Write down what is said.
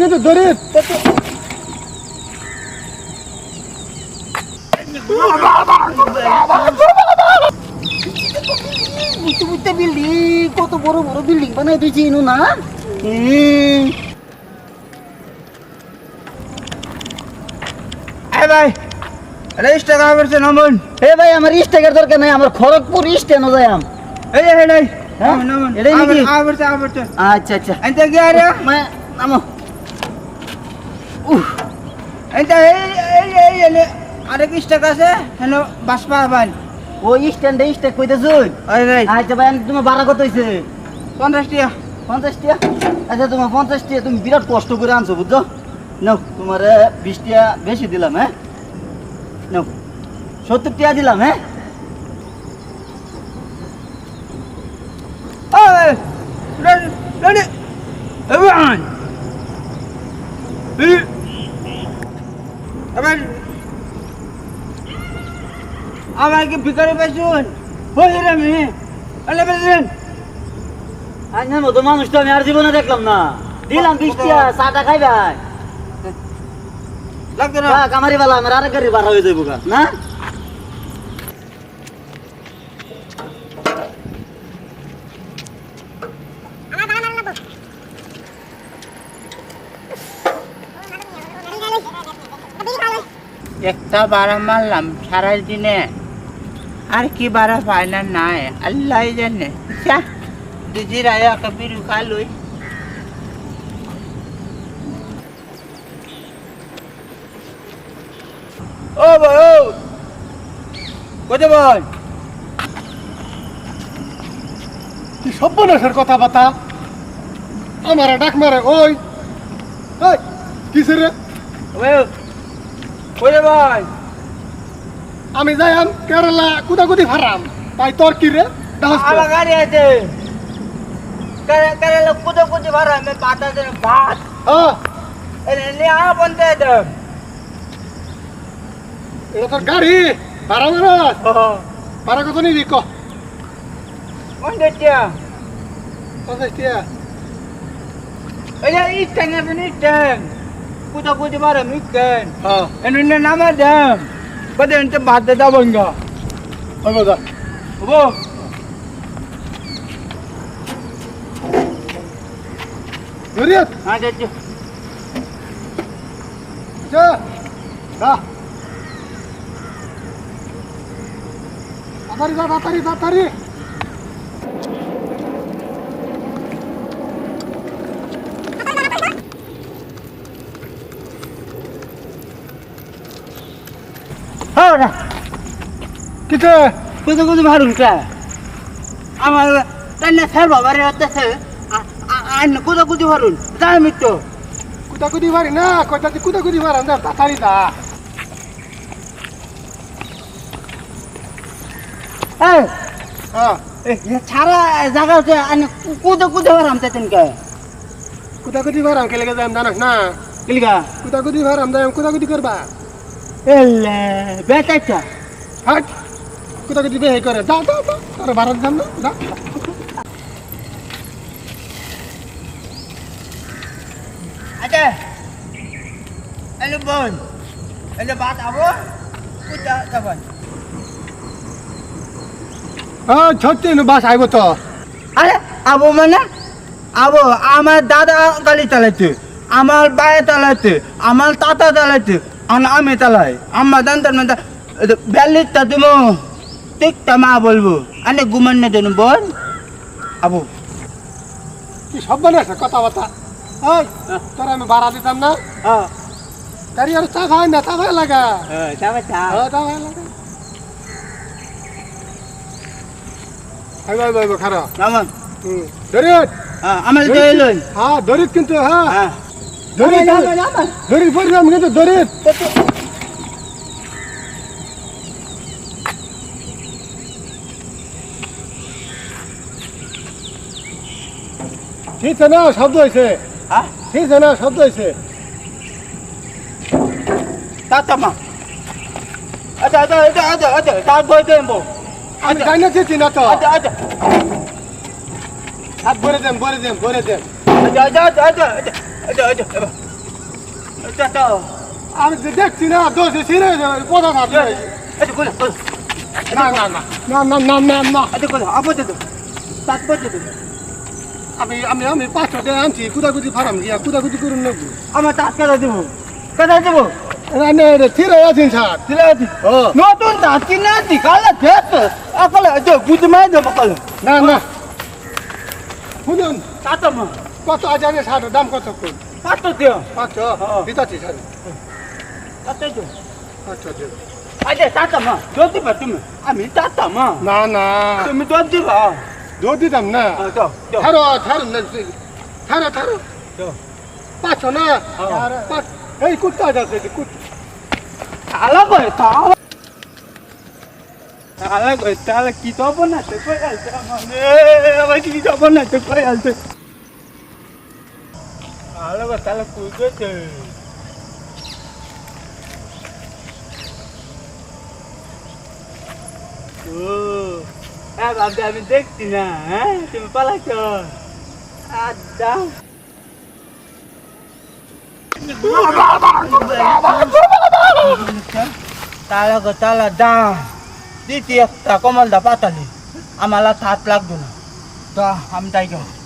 কিন্তু দরিদ বুঝতে বিল্ডিং কত বড় বড় বিল্ডিং বানাই দিয়েছি ইনু না ভাই রেজিস্টার করা করছে নামুন। হে ভাই আমার স্টেকের দরকার নাই আমার খড়গপুর স্টেশন যাই আম এই যে নাই হ্যাঁ নামুন এটাই নাকি আবরছে আচ্ছা আচ্ছা এনতে গিয়ে রে নামো এনতে এই আরেক স্টেক আছে হেন বাসপা বান ওই স্ট্যান্ডে স্টেক কইতেছুন আরে রাইট আচ্ছা ভাই তোমার ভাড়া কত হইছে 50 টাকা 50 টাকা আচ্ছা তোমার 50 টাকা তুমি বিরাট কষ্ট করে আনছো বুঝছো নাও তোমার 20 টাকা বেশি দিলাম হ্যাঁ নাও 70 টাকা দিলাম হ্যাঁ এই রেডি এবান এই এবার আমার কি ভিতরে পেছুন হয়ে রে আমি আলে বেলেন আর না মতো মানুষ তো আমি আর জীবনে দেখলাম না দিলাম 20 টাকা চাটা খাই ভাই লাগতো না কামারি বালা আমার আরেক গাড়ি ভাড়া হয়ে যাবো না একটা বারা মারলাম সারা দিনে আর কি বারা পায় না নাই আল্লাহ জানে দুজির আয়া কবির খালুই ও ভাই ও কোথায় বল কি সর্বনাশের কথা বাতা আমার ডাক মারে ওই ওই কিসের রে ওই কোথায় বল আমি যাইম কেরালা কুদাকুদি ফারাম তাই তোর কি রে আমার গাড়ি আছে করে লোক কুদো কুদি ভরা আমি বাতা দেন ভাত এনে আ বন্ধে দেন এটা তোর গাড়ি ভাড়া মারাস ভাড়া কত নিবি ক বন্ধে টিয়া 50 টাকা এই যে ইস্টেন আছে ইস্টেন কুদো কুদি ভরা মিকেন হ্যাঁ এনে নামা দেন কত এনে ভাত দে বঙ্গা ওই বাজা ও দরিদ হ্যাঁ দেখছি যা যা তাড়াতাড়ি হ্যাঁ না কিতে কুদো কুদি ভরুন কা আমার তান্না স্যার বাবারে হতেছে আন কুদো কুদি ভরুন যাই মিটো কুদাকুদি ফারি না কইতাছি কুদাকুদি ফারাম যা তাড়াতাড়ি যা এই হ্যাঁ ছাড়া জায়গা আছে আন কুদো কুদি ভরাম তেতেন কে কুদাকুদি ফারাম কে লেগে যাইম জানাস না কিলিগা কুদাকুদি ফারাম যাইম কুদাকুদি করবা এলে বেটাইটা হাট কুদাকুদি বে করে যা যা যা তোর ভারত যাম না যা আচ্ছা এলে বোন এলে বাত আবো কুদা যাবেন সত্যি বাস আইব তো আরে আবো মানে আবো আমার দাদা গাড়ি চালাইতে আমার বায়ে চালাইতে আমার তাতা চালাইতে আর আমি চালাই আমার দান্তার মানে বেলিটা তুমি ঠিকটা মা বলবো আনে ঘুমান না দেন বল আবো কি সব বানাইছে কথাবার্তা ওই তোর আমি ভাড়া দিতাম না হ্যাঁ গাড়ি আর চা খাওয়াই না চা খাওয়া লাগা যাবে চা চা খাওয়া লাগা আইব খারাপ নামান দরিদ আমার তো এলোই হ্যাঁ দরিদ কিন্তু হ্যাঁ হ্যাঁ দরিদ নামান দরিদ পড়লাম কিন্তু দরিদ ঠিক আছে না শব্দ হয়েছে হ্যাঁ ঠিক আছে না শব্দ হয়েছে তাতামা আচ্ছা আচ্ছা আচ্ছা আচ্ছা আচ্ছা তার বই দেবো আমি জানি না চিঠি না তো আচ্ছা আচ্ছা হাত ভরে দেন আচ্ছা আচ্ছা আচ্ছা আচ্ছা আচ্ছা আচ্ছা চাচা আমি যে দেখছি না দোষ ছিঁড়ে কথা থাকবে এটা বলে না না না না না না না না এটা বলে আপদে তো তাত বলে তো আমি আমি আমি 500 টাকা আনছি কুদাকুদি ফারাম গিয়া কুদাকুদি করুন নেবো আমার তাত কেটে দেবো কেটে দেবো রানে রে ছিঁড়ে আছেন স্যার সিলাইতি ও নতুন দাঁত কিনে আনছি কালে দেখো আকলে তো বুঝে মাই দেবো কালে না না শুনুন চাচা মা কত আজারে স্যার দাম কত কোন কত দিও 500 দিতাছি স্যার কত দিও 500 দেব আরে চাচা মা জোর দিবা তুমি আমি চাচা মা না না তুমি জোর দিবা দৌড় দিতাম না তো তো ছাড়ো ছাড়ো না ছাড়ো ছাড়ো তো 500 না এই কুত্তা যাচ্ছে কুত্তা তালা কই তালা কই তালা কি তো বানাতে কই আলতে মানে আবার কি তো বানাতে কই আলতে তালা কই গেছে ও বাবা আমি দেখছি না হ্যাঁ তুমি পালাচ্ছ আচ্ছা তালা দা দ্বিতীয় একটা কমল দা পাতালি आम्हाला थाप लागतो ना तर आम्ही काय घेऊ